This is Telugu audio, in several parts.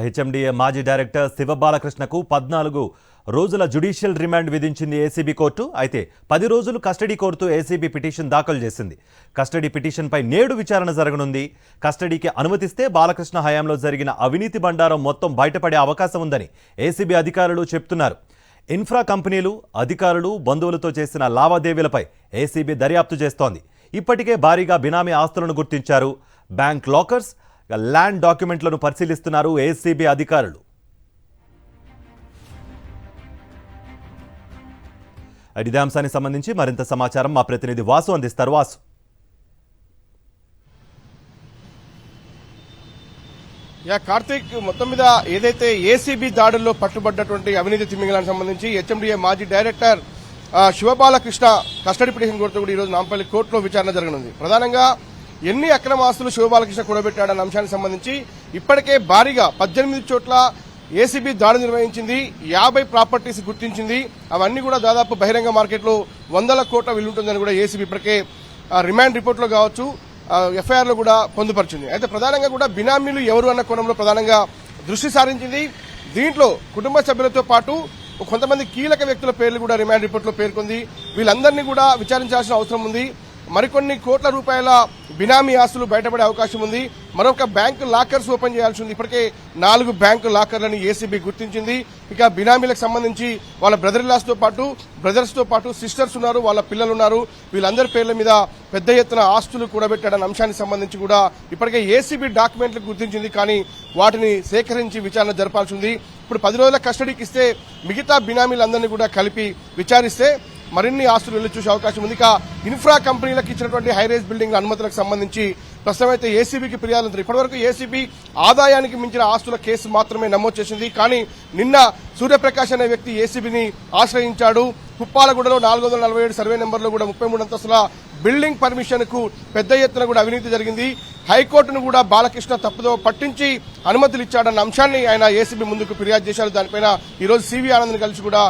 హెచ్ఎండిఏ మాజీ డైరెక్టర్ శివబాలకృష్ణకు 14 రోజుల జ్యుడిషియల్ రిమాండ్ విధించింది ఏసీబీ కోర్టు. అయితే 10 రోజులు కస్టడీ కోరుతూ ఏసీబీ పిటిషన్ దాఖలు చేసింది. కస్టడీ పిటిషన్పై నేడు విచారణ జరగనుంది. కస్టడీకి అనుమతిస్తే బాలకృష్ణ హయాంలో జరిగిన అవినీతి బండారం మొత్తం బయటపడే అవకాశం ఉందని ఏసీబీ అధికారులు చెప్తున్నారు. ఇన్ఫ్రా కంపెనీలు, అధికారులు, బంధువులతో చేసిన లావాదేవీలపై ఏసీబీ దర్యాప్తు చేస్తోంది. ఇప్పటికే భారీగా బినామీ ఆస్తులను గుర్తించారు. బ్యాంక్ లాకర్స్, ల్యాండ్ డాక్యుమెంట్లను పరిశీలిస్తున్నారు ఏసీబీ అధికారులు. ఇదే అంశానికి సంబంధించి మరింత సమాచారం మా ప్రతినిధి వాసు అందిస్తారు. వాసు, కార్తీక్, మొత్తం మీద ఏదైతే ఏసీబీ దాడుల్లో పట్టుబడ్డటువంటి అవినీతి తిమింగలానికి సంబంధించి హెచ్ఎండిఏ మాజీ డైరెక్టర్ శివబాలకృష్ణ కస్టడీ పిటిషన్ కోరుతూ కూడా ఈరోజు నాంపల్లి కోర్టులో విచారణ జరగనుంది. ప్రధానంగా ఎన్ని అక్రమ ఆస్తులు శివబాలకృష్ణ కూడబెట్టాడన్న అంశానికి సంబంధించి ఇప్పటికే భారీగా 18 చోట్ల ఏసీబీ దాడి నిర్వహించింది. 50 ప్రాపర్టీస్ గుర్తించింది. అవన్నీ కూడా దాదాపు బహిరంగ మార్కెట్లో 100 కోట్ల విలుంటుందని కూడా ఏసీబీ ఇప్పటికే రిమాండ్ రిపోర్ట్లో కావచ్చు, ఎఫ్ఐఆర్లో కూడా పొందుపరిచింది. అయితే ప్రధానంగా కూడా బినామీలు ఎవరు అన్న కోణంలో ప్రధానంగా దృష్టి సారించింది. దీంట్లో కుటుంబ సభ్యులతో పాటు కొంతమంది కీలక వ్యక్తుల పేర్లు కూడా రిమాండ్ రిపోర్ట్లో పేర్కొంది. వీళ్ళందరినీ కూడా విచారించాల్సిన అవసరం ఉంది. మరికొన్ని కోట్ల రూపాయల బినామీ ఆస్తులు బయటపడే అవకాశం ఉంది. మరొక బ్యాంకు లాకర్స్ ఓపెన్ చేయాల్సి ఉంది. ఇప్పటికే 4 బ్యాంకు లాకర్లను ఏసీబీ గుర్తించింది. ఇక బినామీలకు సంబంధించి వాళ్ళ బ్రదర్స్ తో పాటు సిస్టర్స్ ఉన్నారు, వాళ్ళ పిల్లలు ఉన్నారు. వీళ్ళందరి పేర్ల మీద పెద్ద ఎత్తున ఆస్తులు కూడబెట్టాడన్న అంశానికి సంబంధించి కూడా ఇప్పటికే ఏసీబీ డాక్యుమెంట్లు గుర్తించింది. కానీ వాటిని సేకరించి విచారణ జరపాల్సి ఉంది. ఇప్పుడు 10 రోజుల కస్టడీకి ఇస్తే మిగతా బినామీలందరినీ కూడా కలిపి విచారిస్తే మరిన్ని ఆస్తులు వెళ్లి చూసే అవకాశం ఉంది. ఇక ఇన్ఫ్రా కంపెనీలకు ఇచ్చినటువంటి హైరైజ్ బిల్డింగ్ల అనుమతులకు సంబంధించి ప్రస్తుతం అయితే ఏసీబీకి ఫిర్యాదు ఉంది. ఇప్పటివరకు ఏసీబీ ఆదాయానికి మించిన ఆస్తుల కేసు మాత్రమే నమోదు చేసింది. కానీ నిన్న సూర్యప్రకాష్ అనే వ్యక్తి ఏసీబీని ఆశ్రయించాడు. కుప్పాలగూడలో 447 సర్వే నెంబర్లో కూడా 33 అంతస్తుల బిల్డింగ్ పర్మిషన్ కు పెద్ద ఎత్తున కూడా అవినీతి జరిగింది. హైకోర్టును కూడా బాలకృష్ణ తప్పుదో పట్టించి అనుమతులు ఇచ్చాడన్న అంశాన్ని ఆయన ఏసీబీ ముందుకు ఫిర్యాదు చేశారు. దానిపైన ఈరోజు సివి ఆనంద్ కలిసి కూడా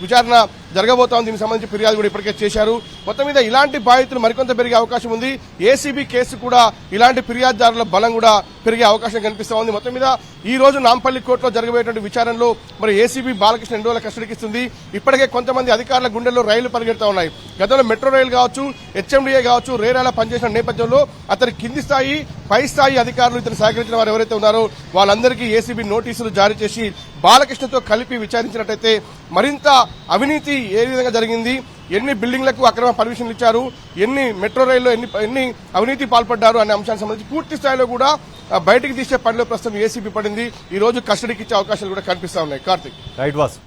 విచారణ జరగబోతా ఉంది. దీనికి సంబంధించి ఫిర్యాదు కూడా ఇప్పటికే చేశారు. మొత్తం మీద ఇలాంటి బాధితులు మరికొంత పెరిగే అవకాశం ఉంది. ఏసీబీ కేసు కూడా ఇలాంటి ఫిర్యాదుదారుల బలం కూడా పెరిగే అవకాశం కనిపిస్తా ఉంది. మొత్తం మీద ఈ రోజు నాంపల్లి కోర్టులో జరగబోయేటువంటి విచారణలో మరి ఏసీబీ బాలకృష్ణ 2 రోజుల కస్టడీకి ఇస్తుంది. ఇప్పటికే కొంతమంది అధికారుల గుండెల్లో రైళ్లు పరిగెడతా ఉన్నాయి. గతంలో మెట్రో రైలు కావచ్చు, హెచ్ఎండిఏ కావచ్చు, రేరాలా పనిచేసిన నేపథ్యంలో అతని కింది స్థాయి, పై స్థాయి అధికారులు ఇతను సహకరించిన వారు ఎవరైతే ఉన్నారో వాళ్ళందరికీ ఏసీబీ నోటీసులు జారీ చేసి బాలకృష్ణతో కలిపి విచారించినట్టయితే మరింత అవినీతి ఏ విధంగా జరిగింది, ఎన్ని బిల్డింగ్లకు అక్రమ పర్మిషన్లు ఇచ్చారు, ఎన్ని మెట్రో రైల్లో ఎన్ని అవినీతి పాల్పడ్డారు అనే అంశానికి సంబంధించి పూర్తి స్థాయిలో కూడా బయటికి తీసే పనిలో ప్రస్తుతం ఏసీబీ పడింది. ఈ రోజు కస్టడీకి ఇచ్చే అవకాశాలు కూడా కనిపిస్తా ఉన్నాయి. Karthik, right was.